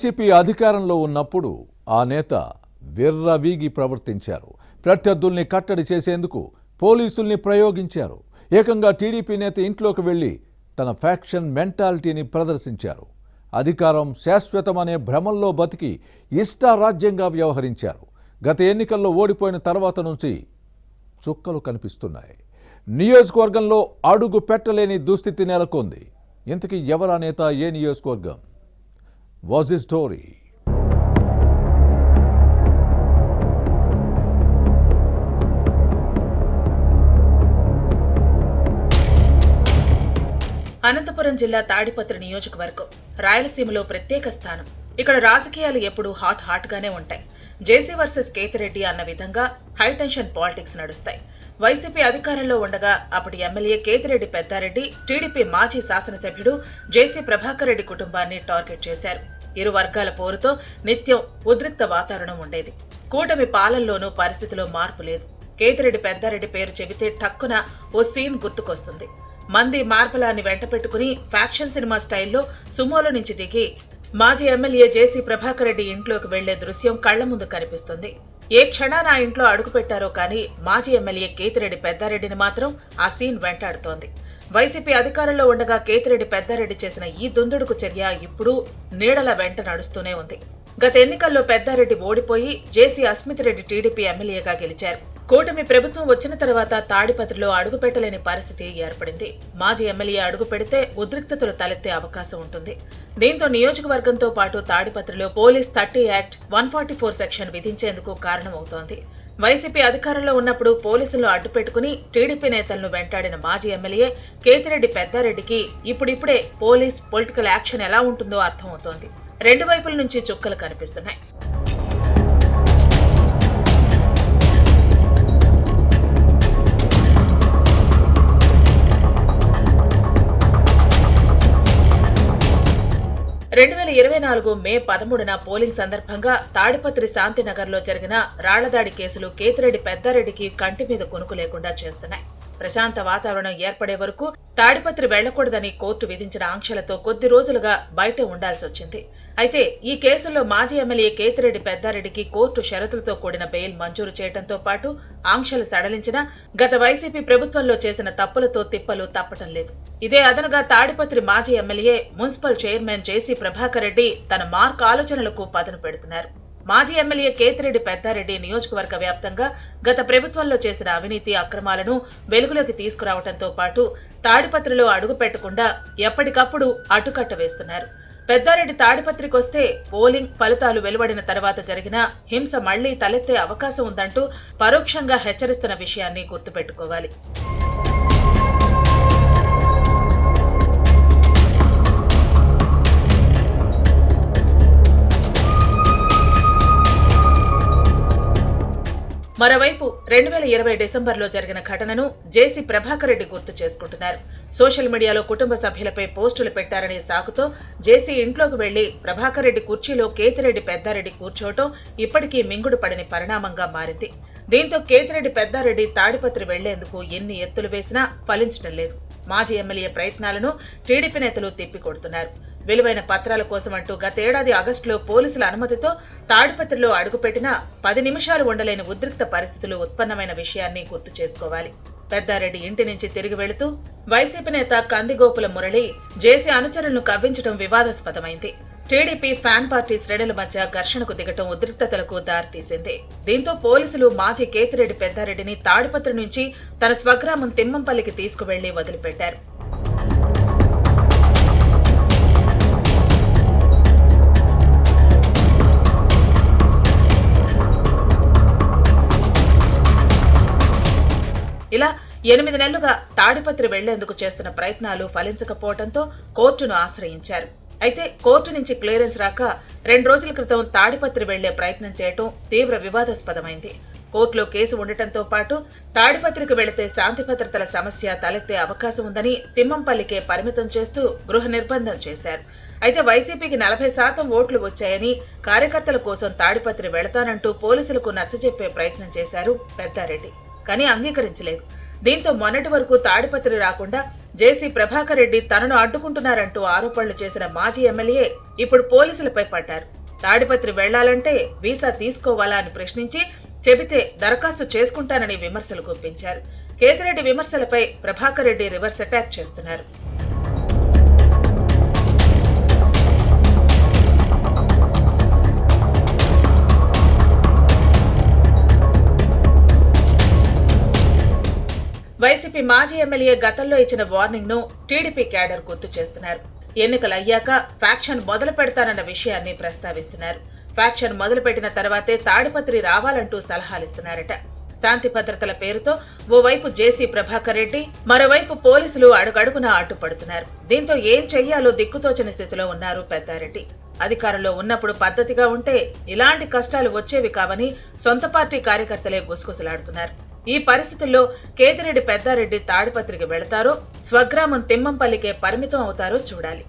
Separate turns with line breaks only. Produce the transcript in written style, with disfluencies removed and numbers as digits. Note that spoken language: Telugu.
వైసీపీ అధికారంలో ఉన్నప్పుడు ఆ నేత విర్రవీగి ప్రవర్తించారు. ప్రత్యర్థుల్ని కట్టడి చేసేందుకు పోలీసుల్ని ప్రయోగించారు. ఏకంగా టీడీపీ నేత ఇంట్లోకి వెళ్లి తన ఫ్యాక్షన్ మెంటాలిటీని ప్రదర్శించారు. అధికారం శాశ్వతమనే భ్రమంలో బతికి ఇష్టారాజ్యంగా వ్యవహరించారు. గత ఎన్నికల్లో ఓడిపోయిన తర్వాత నుంచి చుక్కలు కనిపిస్తున్నాయి. నియోజకవర్గంలో అడుగు పెట్టలేని దుస్థితి నెలకొంది. ఇంతకీ ఎవరా నేత, ఏ నియోజకవర్గం? Was the story?
అనంతపురం జిల్లా తాడిపత్రి నియోజకవర్గం రాయలసీమలో ప్రత్యేక స్థానం. ఇక్కడ రాజకీయాలు ఎప్పుడూ హాట్ గానే ఉంటాయి. జేసీ వర్సెస్ కేతిరెడ్డి అన్న విధంగా హైటెన్షన్ పాలిటిక్స్ నడుస్తాయి. వైసీపీ అధికారంలో ఉండగా అప్పటి ఎమ్మెల్యే కేతిరెడ్డి పెద్దారెడ్డి టీడీపీ మాజీ శాసనసభ్యుడు జేసీ ప్రభాకర్ రెడ్డి కుటుంబాన్ని టార్గెట్ చేశారు. ఇరు వర్గాల పోరుతో నిత్యం ఉద్రిక్త వాతావరణం ఉండేది. కూటమి పాలనలోనూ పరిస్థితిలో మార్పు లేదు. కేతిరెడ్డి పెద్దారెడ్డి పేరు చెబితే టక్కున ఓ సీన్ గుర్తుకొస్తుంది. మంది మార్బలాన్ని వెంట పెట్టుకుని ఫ్యాక్షన్ సినిమా స్టైల్లో సుమోలో నుంచి దిగి మాజీ ఎమ్మెల్యే జేసీ ప్రభాకర్ రెడ్డి ఇంట్లోకి వెళ్లే దృశ్యం కళ్ల ముందు కనిపిస్తుంది. ఏ క్షణాన ఆ ఇంట్లో అడుగుపెట్టారో కానీ మాజీ ఎమ్మెల్యే కేతిరెడ్డి పెద్దారెడ్డిని మాత్రం ఆ సీన్ వెంటాడుతోంది. వైసీపీ అధికారంలో ఉండగా కేతిరెడ్డి పెద్దారెడ్డి చేసిన ఈ దుందుడుకు చర్య ఇప్పుడు నీడల వెంట నడుస్తూనే ఉంది. గత ఎన్నికల్లో పెద్దారెడ్డి ఓడిపోయి జేసీ అస్మితిరెడ్డి టీడీపీ ఎమ్మెల్యేగా గెలిచారు. కూటమి ప్రభుత్వం వచ్చిన తర్వాత తాడిపత్రిలో అడుగుపెట్టలేని పరిస్థితి ఏర్పడింది. మాజీ ఎమ్మెల్యే అడుగు పెడితే ఉద్రిక్తతలు తలెత్తే అవకాశం ఉంటుంది. దీంతో నియోజకవర్గంతో పాటు తాడిపత్రిలో పోలీస్ 30 యాక్ట్ 144 సెక్షన్ విధించేందుకు కారణమవుతోంది. వైసీపీ అధికారంలో ఉన్నప్పుడు పోలీసులను అడ్డుపెట్టుకుని టీడీపీ నేతలను వెంటాడిన మాజీ ఎమ్మెల్యే కేతిరెడ్డి పెద్దారెడ్డికి ఇప్పుడిప్పుడే పోలీస్ పొలిటికల్ యాక్షన్ ఎలా ఉంటుందో అర్థమవుతోంది. రెండు వైపుల నుంచి చుక్కలు కనిపిస్తున్నాయి. మే 13న పోలింగ్ సందర్భంగా తాడిపత్రి శాంతినగర్లో జరిగిన రాళ్లదాడి కేసులు కేతిరెడ్డి పెద్దారెడ్డికి కంటి మీద కొనుకు లేకుండా చేస్తున్నాయి. ప్రశాంత వాతావరణం ఏర్పడే వరకు తాడిపత్రి వెళ్లకూడదని కోర్టు విధించిన ఆంక్షలతో కొద్ది రోజులుగా బయట ఉండాల్సి వచ్చింది. అయితే ఈ కేసుల్లో మాజీ ఎమ్మెల్యే కేతిరెడ్డి పెద్దారెడ్డికి కోర్టు షరతులతో కూడిన బెయిల్ మంజూరు చేయడంతో పాటు ఆంక్షలు సడలించినా గత వైసీపీ ప్రభుత్వంలో చేసిన తప్పులతో తిప్పలు తప్పటం లేదు. ఇదే అదనుగా తాడిపత్రి మాజీ ఎమ్మెల్యే మున్సిపల్ చైర్మన్ జేసీ ప్రభాకర్ రెడ్డి తన మార్క్ ఆలోచనలకు పదును పెడుతున్నారు. మాజీ ఎమ్మెల్యే కేతిరెడ్డి పెద్దారెడ్డి నియోజకవర్గ వ్యాప్తంగా గత ప్రభుత్వంలో చేసిన అవినీతి అక్రమాలను వెలుగులోకి తీసుకురావడంతో పాటు తాడిపత్రిలో అడుగు పెట్టకుండా ఎప్పటికప్పుడు అడ్డుకట్ట వేస్తున్నారు. పెద్దారెడ్డి తాడిపత్రికొస్తే పోలింగ్ ఫలితాలు వెలువడిన తర్వాత జరిగిన హింస మళ్లీ తలెత్తే అవకాశం ఉందంటూ పరోక్షంగా హెచ్చరిస్తున్న విషయాన్ని గుర్తుపెట్టుకోవాలి. మరోవైపు 2020 డిసెంబర్లో జరిగిన ఘటనను జేసీ ప్రభాకర్ రెడ్డి గుర్తు చేసుకుంటున్నారు. సోషల్ మీడియాలో కుటుంబ సభ్యులపై పోస్టులు పెట్టారనే సాకుతో జేసీ ఇంట్లోకి వెళ్లి ప్రభాకర్ రెడ్డి కుర్చీలో కేతిరెడ్డి పెద్దారెడ్డి కూర్చోవటం ఇప్పటికీ మింగుడు పడని పరిణామంగా మారింది. దీంతో కేతిరెడ్డి పెద్దారెడ్డి తాడిపత్రి వెళ్లేందుకు ఎన్ని ఎత్తులు వేసినా ఫలించడం లేదు. మాజీ ఎమ్మెల్యే ప్రయత్నాలను టీడీపీ నేతలు తిప్పికొడుతున్నారు. విలువైన పత్రాల కోసమంటూ గతేడాది ఆగస్టులో పోలీసుల అనుమతితో తాడిపత్రిలో అడుగుపెట్టినా 10 నిమిషాలు ఉండలేని ఉద్రిక్త పరిస్థితులు ఉత్పన్నమైన విషయాన్ని గుర్తు చేసుకోవాలి. పెద్దారెడ్డి ఇంటి నుంచి తిరిగి వెళుతూ వైసీపీ నేత కందిగోపుల మురళి జేసీ అనుచరులను కవ్వించడం వివాదాస్పదమైంది. టీడీపీ ఫ్యాన్ పార్టీ శ్రేణుల మధ్య ఘర్షణకు దిగటం ఉద్రిక్తతలకు దారితీసింది. దీంతో పోలీసులు మాజీ కేతిరెడ్డి పెద్దారెడ్డిని తాడిపత్రి నుంచి తన స్వగ్రామం తిమ్మంపల్లికి తీసుకువెళ్లి వదిలిపెట్టారు. ఇలా 8 నెలలుగా తాడిపత్రి వెళ్లేందుకు చేస్తున్న ప్రయత్నాలు ఫలించకపోవడంతో కోర్టును ఆశ్రయించారు. అయితే కోర్టు నుంచి క్లియరెన్స్ రాక 2 రోజుల క్రితం తాడిపత్రి వెళ్లే ప్రయత్నం చేయటం తీవ్ర వివాదాస్పదమైంది. కోర్టులో కేసు ఉండటంతో పాటు తాడిపత్రికి వెళితే శాంతి భద్రతల సమస్య తలెత్తే అవకాశం ఉందని తిమ్మంపల్లికే పరిమితం చేస్తూ గృహ నిర్బంధం చేశారు. అయితే వైసీపీకి 40% ఓట్లు వచ్చాయని కార్యకర్తల కోసం తాడిపత్రి వెళతానంటూ పోలీసులకు నచ్చజెప్పే ప్రయత్నం చేశారు పెద్దారెడ్డి. కానీ అంగీకరించలేదు. దీంతో మొన్నటి వరకు తాడిపత్రి రాకుండా జేసీ ప్రభాకర్ రెడ్డి తనను అడ్డుకుంటున్నారంటూ ఆరోపణలు చేసిన మాజీ ఎమ్మెల్యే ఇప్పుడు పోలీసులపై పడ్డారు. తాడిపత్రి వెళ్లాలంటే వీసా తీసుకోవాలా అని ప్రశ్నించి చెబితే దరఖాస్తు చేసుకుంటానని విమర్శలు గుప్పించారు. కేతిరెడ్డి విమర్శలపై ప్రభాకర్ రెడ్డి రివర్స్ అటాక్ చేస్తున్నారు. వైసీపీ మాజీ ఎమ్మెల్యే గతంలో ఇచ్చిన వార్నింగ్ ను టీడీపీ క్యాడర్ గుర్తు చేస్తున్నారు. ఎన్నికలయ్యాక ఫ్యాక్షన్ మొదలు పెడతానన్న విషయాన్ని ప్రస్తావిస్తున్నారు. ఫ్యాక్షన్ మొదలుపెట్టిన తర్వాతే తాడిపత్రి రావాలంటూ సలహాలిస్తున్నారట. శాంతి భద్రతల పేరుతో ఓవైపు జేసీ ప్రభాకర్ రెడ్డి, మరోవైపు పోలీసులు అడుగడుగునా అడ్డుపడుతున్నారు. దీంతో ఏం చెయ్యాలో దిక్కుతోచని స్థితిలో ఉన్నారు పెద్దారెడ్డి. అధికారంలో ఉన్నప్పుడు పద్ధతిగా ఉంటే ఇలాంటి కష్టాలు వచ్చేవి కావని సొంత పార్టీ కార్యకర్తలే గుసగుసలాడుతున్నారు. ఈ పరిస్థితుల్లో కేతిరెడ్డి పెద్దారెడ్డి తాడిపత్రికి వెళతారో, స్వగ్రామం తిమ్మంపల్లికే పరిమితం అవుతారో చూడాలి.